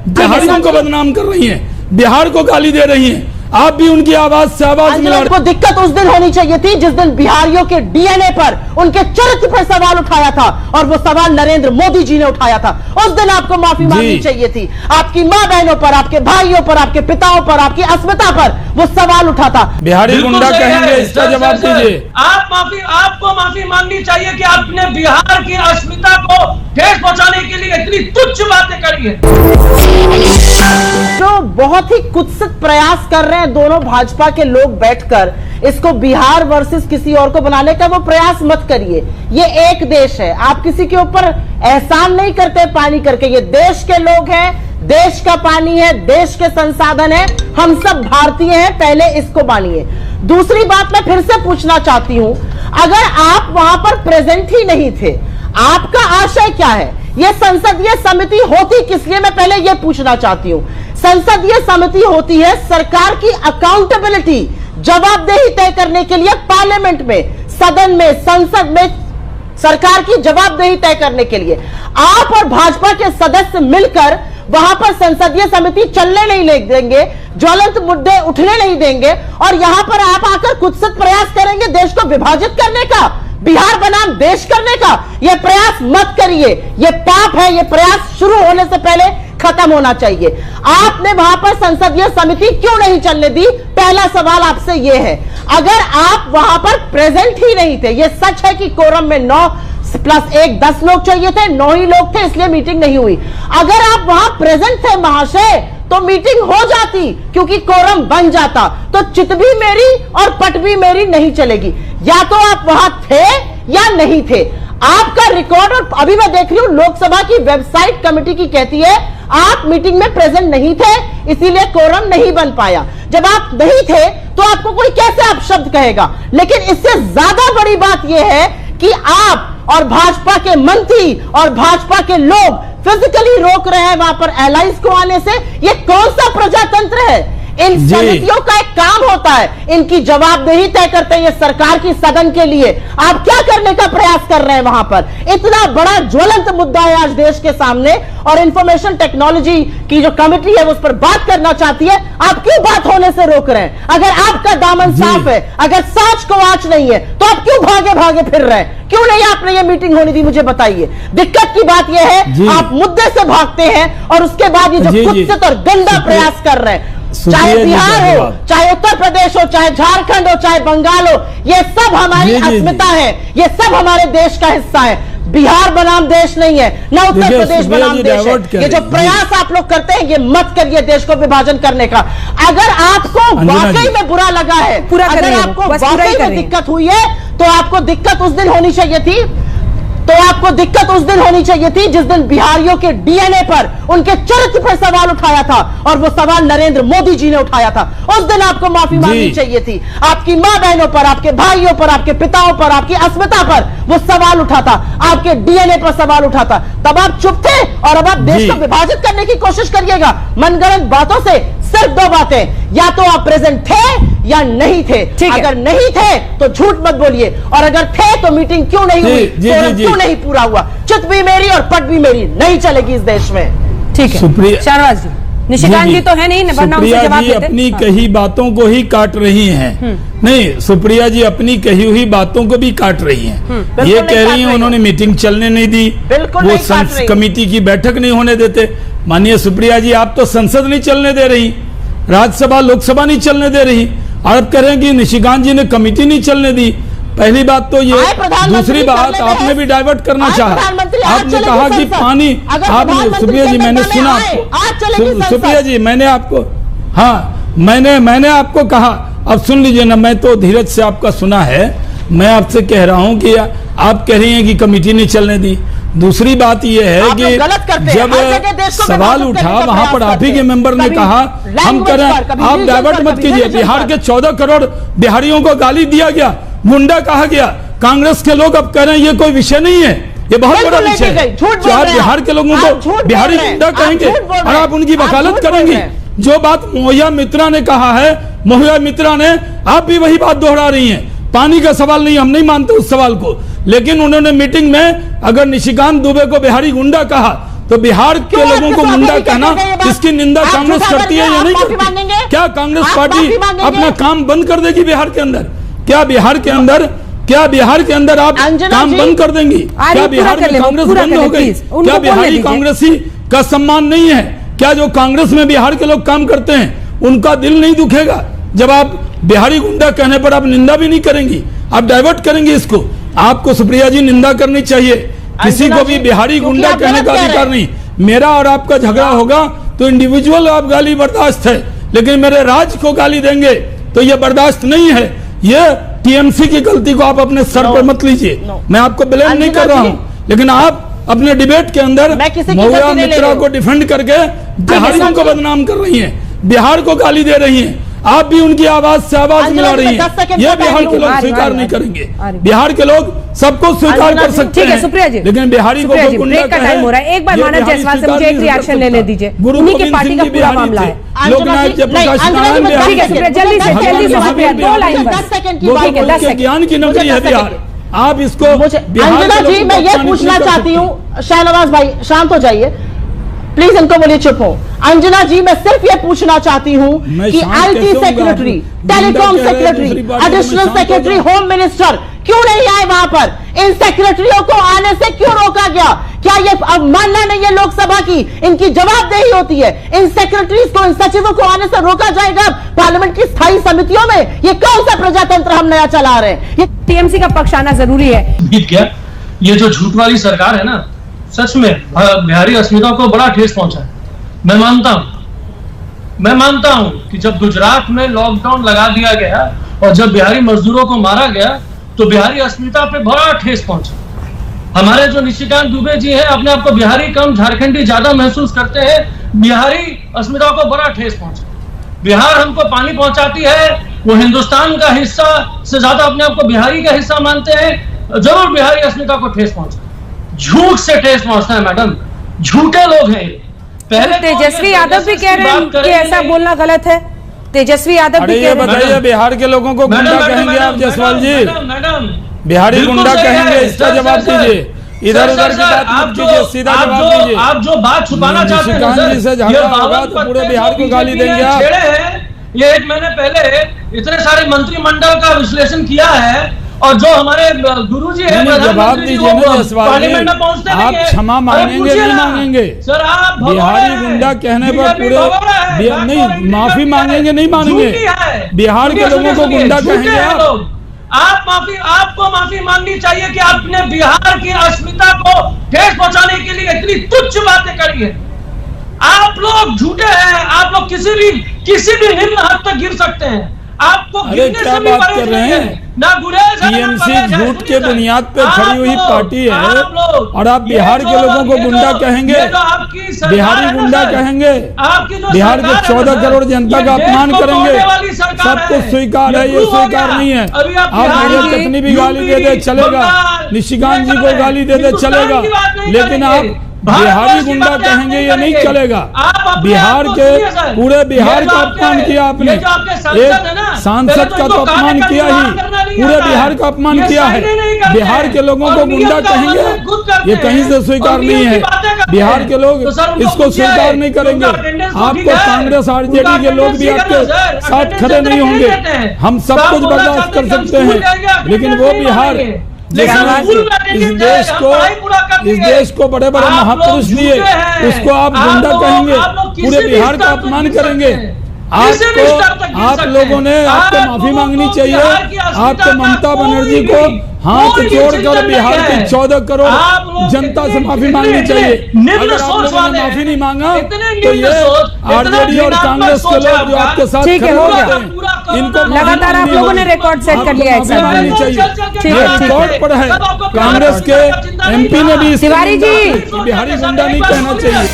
बिहारियों को बदनाम कर रही हैं, बिहार को गाली दे रही हैं। आप भी उनकी आवाज से आवाज मिला रहे। को दिक्कत उस दिन होनी चाहिए थी जिस दिन बिहारियों के डीएनए पर, उनके चरित्र पर सवाल उठाया था, और वो सवाल नरेंद्र मोदी जी ने उठाया था। उस दिन आपको माफी मांगनी चाहिए थी। आपकी मां बहनों पर, आपके भाइयों पर, आपके पिताओं पर, आपकी अस्मिता पर वो सवाल उठा था। बिहारी गुंडा कहेंगे, इसका जवाब दीजिए। आपको माफी मांगनी चाहिए कि आपने बिहार की अस्मिता को ठेस पहुंचाने के लिए इतनी तुच्छ बातें करी है। जो बहुत ही कुत्सित प्रयास कर रहे हैं दोनों भाजपा के लोग बैठकर इसको बिहार वर्सेस किसी और को बनाने का, वो प्रयास मत करिए। ये एक देश है, आप किसी के ऊपर एहसान नहीं करते पानी करके। ये देश के लोग हैं, देश का पानी है, देश के संसाधन है, हम सब भारतीय हैं, पहले इसको मानिए। दूसरी बात मैं फिर से पूछना चाहती हूं, अगर आप वहां पर प्रेजेंट ही नहीं थे, आपका आशय क्या है? यह संसदीय समिति होती किस लिए, मैं पहले यह पूछना चाहती हूं। संसदीय समिति होती है सरकार की अकाउंटेबिलिटी, जवाबदेही तय करने के लिए, पार्लियामेंट में, सदन में, संसद में सरकार की जवाबदेही तय करने के लिए। आप और भाजपा के सदस्य मिलकर वहां पर संसदीय समिति चलने नहीं देंगे, ज्वलंत मुद्दे उठने नहीं देंगे, और यहां पर आप आकर कुत्सित प्रयास करेंगे देश को विभाजित करने का, बिहार बनाम देश करने का। यह प्रयास मत करिए, यह पाप है। यह प्रयास शुरू होने से पहले खत्म होना चाहिए। आपने वहां पर संसदीय समिति क्यों नहीं चलने दी? पहला सवाल आपसे यह है। अगर आप वहां पर प्रेजेंट ही नहीं थे, यह सच है कि कोरम में 9+1 10 लोग चाहिए थे, 9 ही लोग थे, इसलिए मीटिंग नहीं हुई। अगर आप वहां प्रेजेंट थे महाशय, तो मीटिंग हो जाती, क्योंकि कोरम बन जाता। तो चित भी मेरी और पट भी मेरी नहीं चलेगी। या तो आप वहां थे या नहीं थे। आपका रिकॉर्ड, और अभी मैं देख रही हूं लोकसभा की वेबसाइट कमेटी की कहती है आप मीटिंग में प्रेजेंट नहीं थे, इसीलिए कोरम नहीं बन पाया। जब आप नहीं थे तो आपको कोई कैसे अपशब्द कहेगा? लेकिन इससे ज्यादा बड़ी बात यह है कि आप और भाजपा के मंत्री और भाजपा के लोग फिजिकली रोक रहे हैं वहां पर एलाइज को आने से। यह कौन सा प्रजातंत्र है? इन समितियों का एक काम होता है, इनकी जवाबदेही तय करते हैं ये सरकार की, सदन के लिए। आप क्या करने का प्रयास कर रहे हैं वहां पर? इतना बड़ा ज्वलंत मुद्दा है आज देश के सामने, और इंफॉर्मेशन टेक्नोलॉजी की जो कमेटी है उस पर बात करना चाहती है। आप क्यों बात होने से रोक रहे हैं? अगर आपका दामन साफ है, अगर सांच को आंच नहीं है, तो आप क्यों भागे भागे फिर रहे हैं? क्यों नहीं आपने ये मीटिंग होनी दी? मुझे बताइए। दिक्कत की बात यह है आप मुद्दे से भागते हैं, और उसके बाद ये जो कुत्सित और गंदा प्रयास कर रहे हैं, चाहे बिहार हो, चाहे उत्तर प्रदेश हो, चाहे झारखंड हो, चाहे बंगाल हो, ये सब हमारी अस्मिता है, ये सब हमारे देश का हिस्सा है। बिहार बनाम देश नहीं है, ना उत्तर प्रदेश बनाम देश है। ये जो प्रयास आप लोग करते हैं, ये मत करिए देश को विभाजन करने का। अगर आपको वाकई में बुरा लगा है, अगर आपको वाकई में दिक्कत हुई है, तो आपको दिक्कत उस दिन होनी चाहिए थी, जिस दिन बिहारियों के डीएनए पर, उनके चरित्र पर सवाल उठाया था, और वो सवाल नरेंद्र मोदी जी ने उठाया था। उस दिन आपको माफी मांगनी चाहिए थी। आपकी मां बहनों पर, आपके भाइयों पर, आपके पिताओं पर, आपकी अस्मिता पर वो सवाल उठा था, आपके डीएनए पर सवाल उठा था। तब आप चुप थे, और अब आप देश को विभाजित करने की कोशिश करिएगा मनगढ़ंत बातों से। सिर्फ 2 बातें, या तो आप प्रेजेंट थे या नहीं थे। अगर नहीं थे तो झूठ मत बोलिए, और अगर थे तो मीटिंग क्यों नहीं हुई, क्यों नहीं पूरा हुआ? चित भी मेरी और पट भी मेरी नहीं चलेगी इस देश में। ठीक है शाहनवाज जी, निशिकांत जी तो है नहीं, सुप्रिया जी अपनी कही बातों को ही काट रही हैं। नहीं, सुप्रिया जी अपनी कही हुई बातों को भी काट रही हैं। ये कह रही हैं उन्होंने मीटिंग चलने नहीं दी, वो कमेटी की बैठक नहीं होने देते। माननीय सुप्रिया जी, आप तो संसद नहीं चलने दे रही, राज्यसभा लोकसभा नहीं चलने दे रही, और अब कह रहे हैं कि निशिकांत जी ने कमेटी नहीं चलने दी। पहली बात तो ये, दूसरी बात आपने भी डाइवर्ट करना चाहा। आपने कहा कि पानी, आपने सुप्रिया जी मैंने सुना, सुप्रिया जी मैंने आपको, हाँ मैंने आपको कहा, अब सुन लीजिए ना, मैं तो धीरज से आपका सुना है। मैं आपसे कह रहा हूं कि आप कह रही हैं कि कमेटी नहीं चलने दी। दूसरी बात यह है कि जब सवाल उठा वहां पर आप ही के मेंबर ने कहा हम करें, आप डाइवर्ट मत कीजिए। बिहार के 14 करोड़ बिहारियों को गाली दिया गया, गुंडा कहा गया। कांग्रेस के लोग अब कह रहे हैं ये कोई विषय नहीं है, ये बहुत बड़ा विषय है। जो आप बिहार के लोगों को बिहारी गुंडा कहेंगे और आप उनकी वकालत करेंगी। जो बात मोहिया मित्रा ने कहा है, मोहिया मित्रा ने, आप भी वही बात दोहरा रही हैं। पानी का सवाल नहीं, हम नहीं मानते उस सवाल को, लेकिन उन्होंने मीटिंग में अगर निशिकांत दुबे को बिहारी गुंडा कहा तो बिहार के क्यों लोगों को आपके गुंडा साथ कहना, ये बात? इसकी निंदा आप कांग्रेस झूठा करती है कर या रहे नहीं हैं, आप करती? माफी मांगेंगे? क्या कांग्रेस आप पार्टी माफी मांगेंगे? अपना काम बंद कर देगी बिहार के अंदर? क्या बिहार के अंदर आप अंजना काम जी, बंद कर देंगी? क्या बिहार में कांग्रेस बंद हो गई? क्या बिहारी कांग्रेसी का सम्मान नहीं है? क्या जो कांग्रेस में बिहार के लोग काम करते हैं उनका दिल नहीं दुखेगा जब आप बिहारी गुंडा कहने पर आप निंदा भी नहीं करेंगी, आप डाइवर्ट करेंगे इसको? आपको सुप्रिया जी निंदा करनी चाहिए, किसी को भी बिहारी गुंडा कहने का अधिकार नहीं। मेरा और आपका झगड़ा होगा तो इंडिविजुअल आप गाली बर्दाश्त है, लेकिन मेरे राज्य को गाली देंगे तो ये बर्दाश्त नहीं है। ये टीएमसी की गलती को आप अपने सर पर मत लीजिए, मैं आपको ब्लेम नहीं कर रहा हूँ, लेकिन आप अपने डिबेट के अंदर महुआ मित्रा को डिफेंड करके बिहारियों को बदनाम कर रही हैं, बिहार को गाली दे रही हैं, आप भी उनकी आवाज से आवाज मिला रही हैं। ये बिहार के लोग स्वीकार नहीं करेंगे। बिहार के लोग सबको स्वीकार कर सकते हैं, सुप्रिया जी, लेकिन बिहारी को ब्रेक का टाइम हो रहा है। एक बार मानव जायसवाल से मुझे एक रिएक्शन लेने दीजिए, उन्हीं की पार्टी का पूरा मामला है। लोकनायक जयप्रकाश नारायण ठीक है सुप्रिया, जल्दी से सुप्रिया, 2 लाइन बस, 10 सेकंड की ठीक बात है, 10 के सेकंड। ज्ञान की नगरी है बिहार। आप इसको अंजना जी, मैं ये पूछना चाहती हूँ, शाहनवाज भाई शांत हो जाइए प्लीज, इनको बोलिए चुप हो। अंजना जी, मैं सिर्फ ये पूछना चाहती हूँ कि IT secretary, telecom secretary, additional secretary, home minister क्यों नहीं आए वहां पर? इन सेक्रेटरियों को आने से क्यों रोका गया? क्या ये अवमानना नहीं है लोकसभा की? इनकी जवाबदेही होती है। इन सेक्रेटरीज को, इन सचिवों को आने से रोका जाएगा पार्लियामेंट की स्थायी समितियों में? ये कौन सा प्रजातंत्र हम नया चला रहे हैं? ये टीएमसी का पक्ष आना जरूरी है। क्या ये जो झूठ वाली सरकार है ना, सच में बिहारी अस्मिता को बड़ा ठेस पहुंचा है। मैं मानता हूं कि जब गुजरात में लॉकडाउन लगा दिया गया और जब बिहारी मजदूरों को मारा गया तो बिहारी अस्मिता पे बड़ा ठेस पहुंचा। हमारे जो निशिकांत दुबे जी हैं, अपने आप को बिहारी कम झारखंडी ज्यादा महसूस करते हैं, बिहारी अस्मिता को बड़ा ठेस पहुंचा। बिहार हमको पानी पहुंचाती है, वो हिंदुस्तान का हिस्सा से ज्यादा अपने आप को बिहारी का हिस्सा मानते हैं, जरूर बिहारी अस्मिता को ठेस पहुंचा। झूठ से ठेस पहुंचता है मैडम, झूठे लोग हैं। पहले तेजस्वी यादव भी कह रहे हैं कि ऐसा बोलना गलत है। तेजस्वी यादव भी कह रहे हैं। बताइए, बिहार के लोगों को गुंडा कहेंगे आप जायसवाल जी? मैडम बिहारी गुंडा कहेंगे, इसका जवाब दीजिए। इधर उधर की बात मत कीजिए, सीधा जवाब दीजिए। आप जो बात छुपाना चाहते हैं निशिकांत जी से झगड़ा होगा तो पूरे बिहार को गाली देंगे आप। ये एक महीने पहले इतने सारे मंत्रिमंडल का विश्लेषण किया है, और जो हमारे गुरुजी हैं, जवाब दीजिए ना जायसवाल जी, आप क्षमा मांगेंगे नहीं मांगेंगे? सर आप बिहारी गुंडा कहने पर पूरे नहीं, माफी मांगेंगे नहीं मांगेंगे? बिहार के लोगों को गुंडा कहेंगे आप? आपको माफी मांगनी चाहिए कि आपने बिहार की अस्मिता को ठेस पहुंचाने के लिए इतनी तुच्छ बातें करी है। आप लोग झूठे हैं, आप लोग किसी भी निम्न हद तक गिर सकते हैं। आपको अरे क्या बात कर रहे हैं? टीएमसी झूठ के बुनियाद पे खड़ी हुई पार्टी है और आप बिहार के लोगों को गुंडा कहेंगे? बिहारी गुंडा कहेंगे? बिहार के 14 करोड़ जनता का अपमान करेंगे? सबको स्वीकार है, ये स्वीकार नहीं है। आप मुझे कितनी भी गाली दे दे चलेगा, निशिकांत जी को गाली दे दे चलेगा, लेकिन आप बिहारी गुंडा कहेंगे ये नहीं चलेगा। बिहार के पूरे बिहार का अपमान किया आपने, एक सांसद का तो अपमान किया ही, पूरे बिहार का अपमान किया है। बिहार के लोगों को गुंडा कहेंगे, ये कहीं से स्वीकार नहीं है। बिहार के लोग इसको स्वीकार नहीं करेंगे। आपको कांग्रेस आरजेडी के लोग भी आपके साथ खड़े नहीं होंगे। हम सब कुछ बर्दाश्त कर सकते हैं, लेकिन वो बिहार इस देश को बड़े बड़े महापुरुष दिए, उसको आप गुंडा कहेंगे, पूरे बिहार का अपमान करेंगे। आप लोगों ने, आपको माफी मांगनी चाहिए। आपको ममता बनर्जी को हाथ जोड़कर बिहार की 14 करोड़ जनता से माफी मांगनी चाहिए। अगर आप लोगों ने माफी नहीं मांगा तो ये आरजेडी और कांग्रेस के लोग जो आपके साथ खड़े होते हैं, इनको लगातार आप लोगों ने रिकॉर्ड सेट कर लिया है। मांगनी चाहिए, ये रिकॉर्ड पर है। कांग्रेस के एमपी ने भी तिवारी जी बिहारी गुंडा नहीं कहना चाहिए।